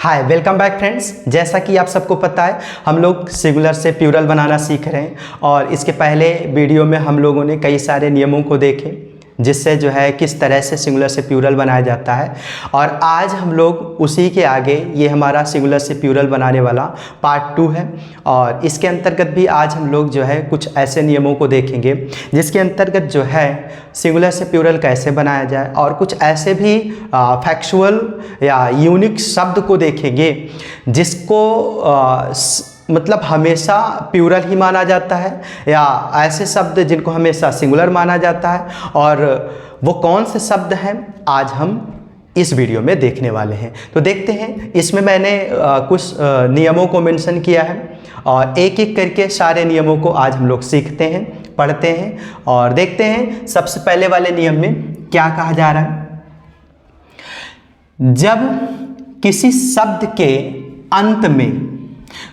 हाय, welcome back friends. जैसा कि आप सबको पता है, हम लोग सिंगुलर से प्लूरल बनाना सीख रहे हैं और इसके पहले वीडियो में हम लोगों ने कई सारे नियमों को देखे जिससे जो है किस तरह से सिंगुलर से प्लूरल बनाया जाता है। और आज हम लोग उसी के आगे, ये हमारा सिंगुलर से प्लूरल बनाने वाला पार्ट 2 है और इसके अंतर्गत भी आज हम लोग जो है कुछ ऐसे नियमों को देखेंगे जिसके अंतर्गत जो है सिंगुलर से प्लूरल कैसे बनाया जाए और कुछ ऐसे भी फैक्चुअल या यूनिक शब्द को देखेंगे जिसको मतलब हमेशा प्लूरल ही माना जाता है या ऐसे शब्द जिनको हमेशा सिंगुलर माना जाता है। और वो कौन से शब्द हैं आज हम इस वीडियो में देखने वाले हैं। तो देखते हैं, इसमें मैंने कुछ नियमों को मेंशन किया है और एक एक करके सारे नियमों को आज हम लोग सीखते हैं, पढ़ते हैं और देखते हैं सबसे पहले वाले नियम में क्या कहा जा रहा है। जब किसी शब्द के अंत में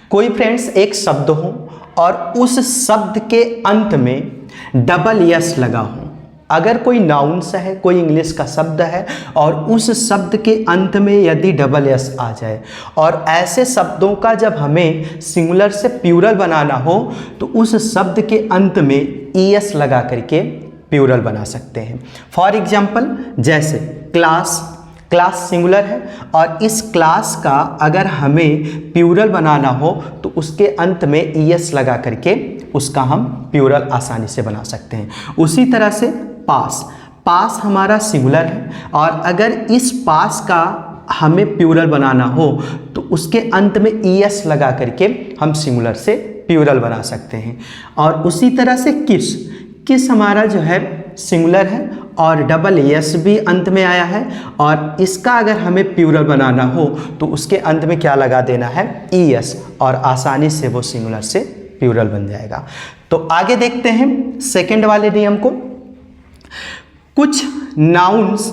कोई फ्रेंड्स एक शब्द हो और उस शब्द के अंत में डबल यस लगा हो, अगर कोई नाउन्स है, कोई इंग्लिश का शब्द है और उस शब्द के अंत में यदि डबल यस आ जाए और ऐसे शब्दों का जब हमें सिंगुलर से प्लूरल बनाना हो तो उस शब्द के अंत में ईएस लगा करके प्लूरल बना सकते हैं। फॉर एग्जाम्पल, जैसे क्लास सिंगुलर है और इस क्लास का अगर हमें प्लूरल बनाना हो तो उसके अंत में ईएस लगा करके उसका हम प्लूरल आसानी से बना सकते हैं। उसी तरह से पास हमारा सिंगुलर है और अगर इस पास का हमें प्लूरल बनाना हो तो उसके अंत में ईएस लगा करके हम सिंगुलर से प्लूरल बना सकते हैं। और उसी तरह से किस हमारा जो है सिंगुलर है और डबल एस भी अंत में आया है और इसका अगर हमें प्लूरल बनाना हो तो उसके अंत में क्या लगा देना है, ईएस, और आसानी से वो सिंगुलर से प्लूरल बन जाएगा। तो आगे देखते हैं सेकंड वाले नियम को। कुछ नाउन्स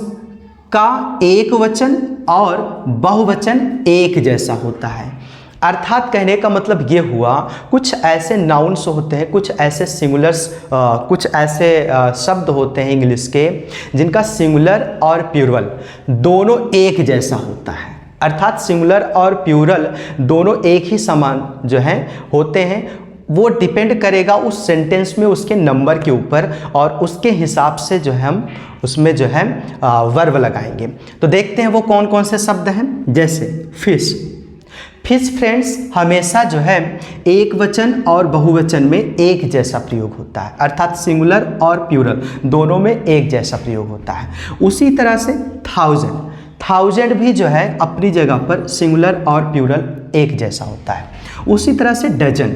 का एक वचन और बहुवचन एक जैसा होता है। अर्थात कहने का मतलब ये हुआ, कुछ ऐसे नाउन्स होते हैं, कुछ ऐसे सिंगुलर्स, कुछ ऐसे शब्द होते हैं इंग्लिश के जिनका सिंगुलर और प्लूरल दोनों एक जैसा होता है। अर्थात सिंगुलर और प्लूरल दोनों एक ही समान जो हैं होते हैं। वो डिपेंड करेगा उस सेंटेंस में उसके नंबर के ऊपर और उसके हिसाब से जो है हम उसमें जो है वर्ब लगाएंगे। तो देखते हैं वो कौन कौन से शब्द हैं। जैसे फिश फ्रेंड्स हमेशा जो है एक वचन और बहुवचन में एक जैसा प्रयोग होता है, अर्थात सिंगुलर और प्लूरल दोनों में एक जैसा प्रयोग होता है। उसी तरह से थाउजेंड भी जो है अपनी जगह पर सिंगुलर और प्लूरल एक जैसा होता है। उसी तरह से dozen,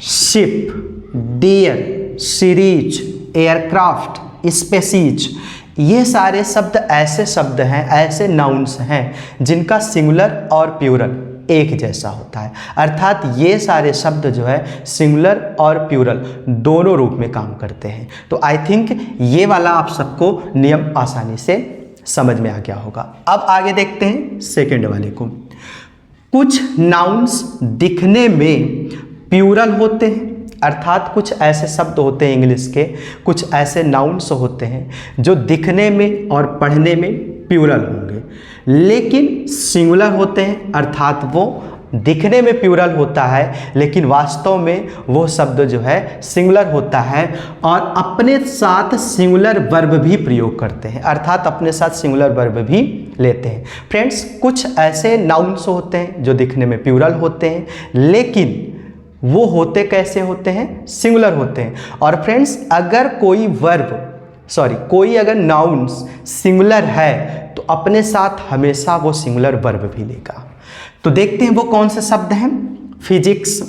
sheep, deer, series, aircraft, species, ये सारे शब्द ऐसे शब्द हैं, ऐसे नाउन्स हैं जिनका सिंगुलर और प्लूरल एक जैसा होता है। अर्थात ये सारे शब्द जो है सिंगुलर और प्लूरल दोनों रूप में काम करते हैं। तो आई थिंक ये वाला आप सबको नियम आसानी से समझ में आ गया होगा। अब आगे देखते हैं सेकंड वाले को। कुछ नाउन्स दिखने में प्लूरल होते हैं, अर्थात कुछ ऐसे शब्द होते हैं इंग्लिश के, कुछ ऐसे नाउन्स होते हैं जो दिखने में और पढ़ने में प्लूरल होंगे लेकिन सिंगुलर होते हैं। अर्थात वो दिखने में प्लूरल होता है लेकिन वास्तव में वो शब्द जो है सिंगुलर होता है और अपने साथ सिंगुलर वर्ब भी प्रयोग करते हैं, अर्थात अपने साथ सिंगुलर वर्ब भी लेते हैं। फ्रेंड्स, कुछ ऐसे नाउन्स होते हैं जो दिखने में प्लूरल होते हैं लेकिन वो होते कैसे होते हैं, सिंगुलर होते हैं। और फ्रेंड्स, अगर कोई अगर नाउन्स सिंगुलर है तो अपने साथ हमेशा वो सिंगुलर वर्ब भी लेगा। तो देखते हैं वो कौन से शब्द हैं। फिजिक्स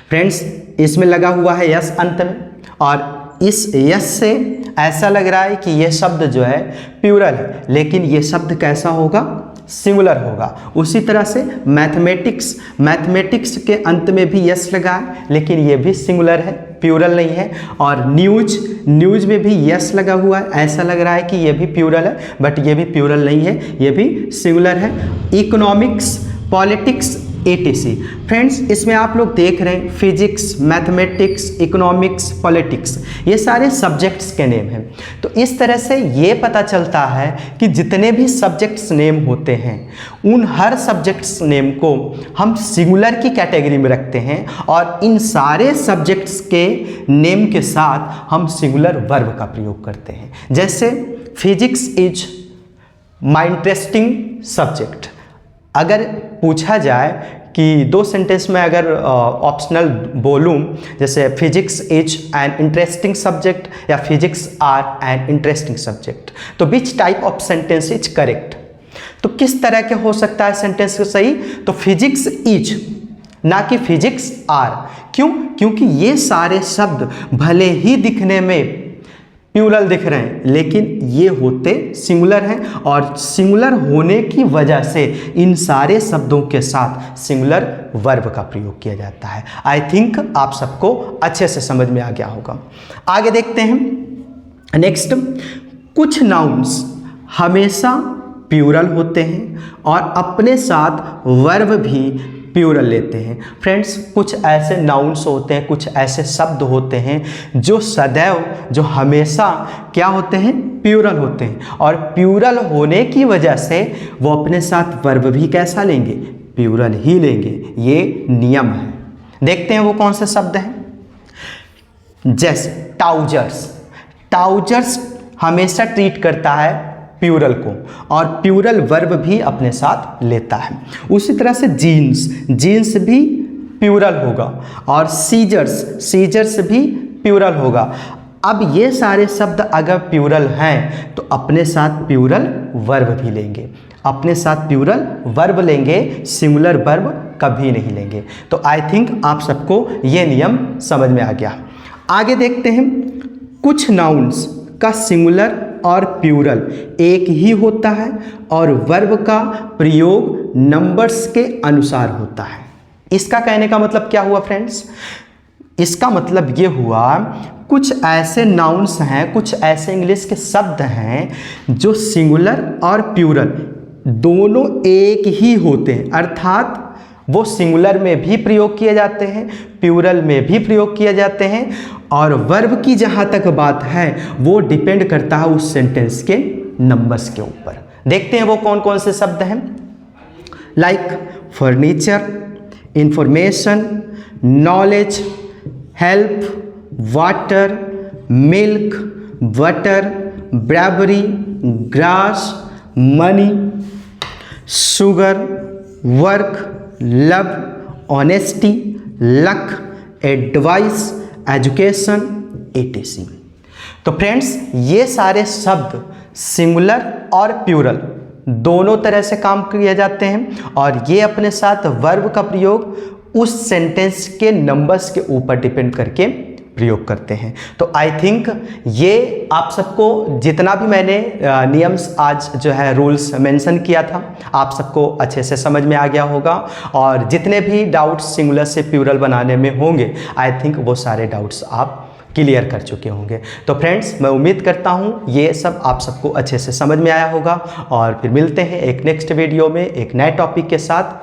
फ्रेंड्स, इसमें लगा हुआ है यस अंत में और इस यस से ऐसा लग रहा है कि यह शब्द जो है प्लूरल है लेकिन ये शब्द कैसा होगा, सिंगुलर होगा। उसी तरह से मैथमेटिक्स के अंत में भी यस लगा है लेकिन ये भी सिंगुलर है, प्लूरल नहीं है। और न्यूज में भी यस लगा हुआ है, ऐसा लग रहा है कि ये भी प्लूरल है बट ये भी प्लूरल नहीं है, ये भी सिंगुलर है। Economics, politics etc। फ्रेंड्स, इसमें आप लोग देख रहे हैं फिजिक्स, मैथमेटिक्स, इकोनॉमिक्स, पॉलिटिक्स, ये सारे सब्जेक्ट्स के नेम हैं। तो इस तरह से ये पता चलता है कि जितने भी सब्जेक्ट्स नेम होते हैं उन हर सब्जेक्ट्स नेम को हम सिंगुलर की कैटेगरी में रखते हैं और इन सारे सब्जेक्ट्स के नेम के साथ हम सिंगुलर वर्ब का प्रयोग करते हैं। जैसे physics is my interesting subject. अगर पूछा जाए कि दो सेंटेंस में अगर ऑप्शनल बोलूँ, जैसे physics is an interesting subject या physics are an interesting subject, तो which type of sentence is correct? तो किस तरह के हो सकता है सेंटेंस सही? तो फिजिक्स इज, ना कि फिजिक्स आर। क्यों? क्योंकि ये सारे शब्द भले ही दिखने में प्लूरल दिख रहे हैं लेकिन ये होते सिंगुलर हैं और सिंगुलर होने की वजह से इन सारे शब्दों के साथ सिंगुलर वर्ब का प्रयोग किया जाता है। आई थिंक आप सबको अच्छे से समझ में आ गया होगा। आगे देखते हैं। नेक्स्ट, कुछ नाउन्स हमेशा प्लूरल होते हैं और अपने साथ वर्ब भी प्लूरल लेते हैं। फ्रेंड्स, कुछ ऐसे नाउन्स होते हैं, कुछ ऐसे शब्द होते हैं जो सदैव, जो हमेशा क्या होते हैं? प्लूरल होते हैं और प्लूरल होने की वजह से वो अपने साथ वर्ब भी कैसा लेंगे? प्लूरल ही लेंगे। ये नियम है। देखते हैं वो कौन से शब्द हैं। जैसे टाउजर्स। टाउजर्स हमेशा ट्रीट करता है प्लूरल को और प्लूरल वर्ब भी अपने साथ लेता है। उसी तरह से जीन्स, जीन्स भी प्लूरल होगा और सीजर्स, सीजर्स भी प्लूरल होगा। अब ये सारे शब्द अगर प्लूरल हैं तो अपने साथ प्लूरल वर्ब भी लेंगे, अपने साथ प्लूरल वर्ब लेंगे, सिंगुलर वर्ब कभी नहीं लेंगे। तो आई थिंक आप सबको ये नियम समझ में आ गया। आगे देखते हैं। कुछ नाउन्स का सिंगुलर और प्लूरल एक ही होता है और वर्ब का प्रयोग नंबर्स के अनुसार होता है। इसका कहने का मतलब क्या हुआ फ्रेंड्स? इसका मतलब ये हुआ, कुछ ऐसे नाउन्स हैं, कुछ ऐसे इंग्लिश के शब्द हैं जो सिंगुलर और प्लूरल दोनों एक ही होते हैं, अर्थात वो सिंगुलर में भी प्रयोग किए जाते हैं, प्लूरल में भी प्रयोग किए जाते हैं और वर्ब की जहाँ तक बात है वो डिपेंड करता है उस सेंटेंस के नंबर्स के ऊपर। देखते हैं वो कौन कौन से शब्द हैं। Like furniture, information, knowledge, help, water, milk, butter, bravery, grass, money, sugar, work, love, honesty, luck, advice, education, etc। तो फ्रेंड्स, ये सारे शब्द सिंगुलर और प्लूरल दोनों तरह से काम किए जाते हैं और ये अपने साथ वर्ब का प्रयोग उस सेंटेंस के नंबर्स के ऊपर डिपेंड करके प्रयोग करते हैं। तो आई थिंक ये आप सबको जितना भी मैंने नियम्स आज जो है रूल्स मेंशन किया था आप सबको अच्छे से समझ में आ गया होगा और जितने भी डाउट्स सिंगुलर से प्लूरल बनाने में होंगे आई थिंक वो सारे डाउट्स आप क्लियर कर चुके होंगे। तो फ्रेंड्स, मैं उम्मीद करता हूँ ये सब आप सबको अच्छे से समझ में आया होगा और फिर मिलते हैं एक नेक्स्ट वीडियो में एक नए टॉपिक के साथ।